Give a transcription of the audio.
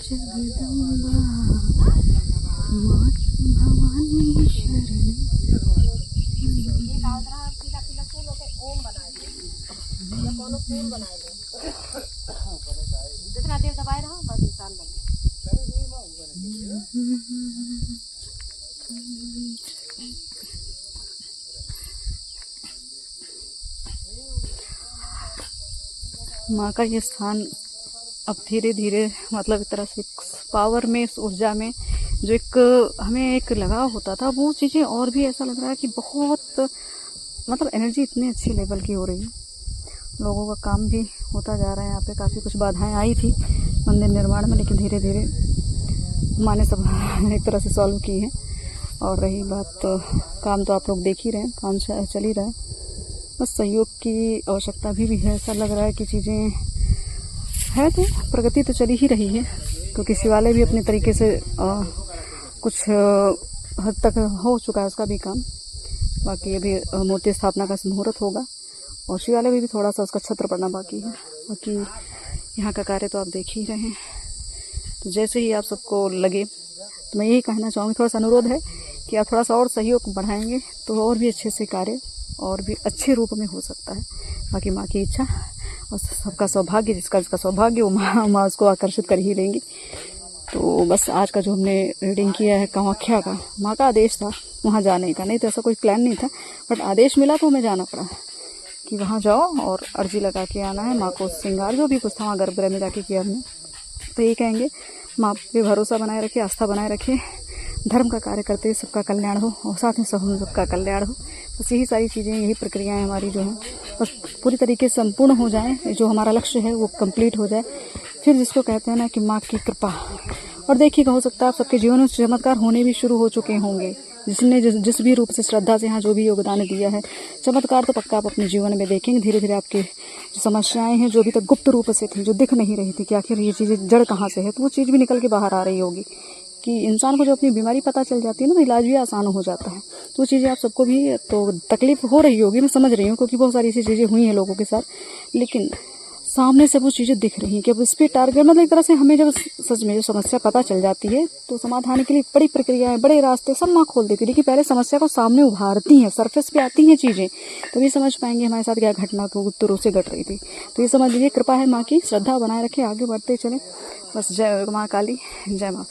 जगदम्बा माँ भवानी शरण। जितना देर दबाए रहो बस इंसान बन माँ का ये स्थान अब धीरे धीरे मतलब एक तरह से पावर में, इस ऊर्जा में जो एक हमें एक लगाव होता था, वो चीज़ें और भी ऐसा लग रहा है कि बहुत मतलब एनर्जी इतनी अच्छी लेवल की हो रही है। लोगों का काम भी होता जा रहा है। यहाँ पे काफ़ी कुछ बाधाएं आई थी मंदिर निर्माण में, लेकिन धीरे धीरे माँ ने सब एक तरह से सॉल्व की है। और रही बात काम, तो आप लोग देख ही रहे हैं, काम चल ही रहा है। बस सहयोग की आवश्यकता भी है। ऐसा लग रहा है कि चीज़ें है तो प्रगति तो चली ही रही है, क्योंकि शिवालय भी अपने तरीके से कुछ हद तक हो चुका है उसका भी काम। बाकी अभी मूर्ति स्थापना का मुहूर्त होगा और शिवालय में भी थोड़ा सा उसका छत्र पड़ना बाकी है। बाकी यहाँ का कार्य तो आप देख ही रहे हैं। तो जैसे ही आप सबको लगे तो मैं यही कहना चाहूँगी, थोड़ा सा अनुरोध है कि आप थोड़ा सा और सहयोग बढ़ाएंगे तो और भी अच्छे से कार्य और भी अच्छे रूप में हो सकता है। बाकी माँ की इच्छा और सबका सौभाग्य, जिसका सौभाग्य वो माँ उसको आकर्षित कर ही लेंगी। तो बस आज का जो हमने रीडिंग किया है कामाख्या का, माँ का आदेश था वहाँ जाने का, नहीं तो ऐसा कोई प्लान नहीं था, बट आदेश मिला तो हमें जाना पड़ा कि वहाँ जाओ और अर्जी लगा के आना है। माँ को श्रृंगार जो भी कुछ था वहाँ गर्भगृह में जाके किया हमने। तो ये कहेंगे माँ पे भरोसा बनाए रखिए, आस्था बनाए रखिए, धर्म का कार्य करते हुए सबका कल्याण हो और साथ में सब हम सबका कल्याण हो। बस यही सारी चीज़ें, यही प्रक्रियाएं हमारी जो हैं बस पूरी तरीके से संपूर्ण हो जाएं, जो हमारा लक्ष्य है वो कंप्लीट हो जाए। फिर जिसको कहते हैं ना कि माँ की कृपा। और देखिएगा, हो सकता है आप सबके जीवन में चमत्कार होने भी शुरू हो चुके होंगे। जिसने जिस भी रूप से श्रद्धा से यहाँ जो भी योगदान दिया है, चमत्कार तो पक्का आप अपने जीवन में देखेंगे। धीरे धीरे आपकी जो समस्याएं हैं, जो अभी तक गुप्त रूप से थी, जो दिख नहीं रही थी कि आखिर ये चीज़ें जड़ कहाँ से है, तो वो चीज़ भी निकल के बाहर आ रही होगी। कि इंसान को जो अपनी बीमारी पता चल जाती है ना, तो इलाज भी आसान हो जाता है। तो वो चीज़ें आप सबको भी तो तकलीफ हो रही होगी, मैं समझ रही हूँ, क्योंकि बहुत सारी ऐसी चीज़ें हुई हैं लोगों के साथ, लेकिन सामने से वो चीज़ें दिख रही हैं कि अब इस पर टारगेट, मतलब एक तरह से हमें जब सच में जो समस्या पता चल जाती है तो समाधान के लिए बड़ी प्रक्रियाएं, बड़े रास्ते सब माँ खोल देती है। लेकिन पहले समस्या को सामने उभारती हैं, सरफेस पे आती हैं चीज़ें, तभी समझ पाएंगे हमारे साथ क्या घटना को गुप्त रूप से घट रही थी। तो ये समझ लीजिए, कृपा है माँ की, श्रद्धा बनाए रखे, आगे बढ़ते चले। बस जय माँ काली, जय माँ।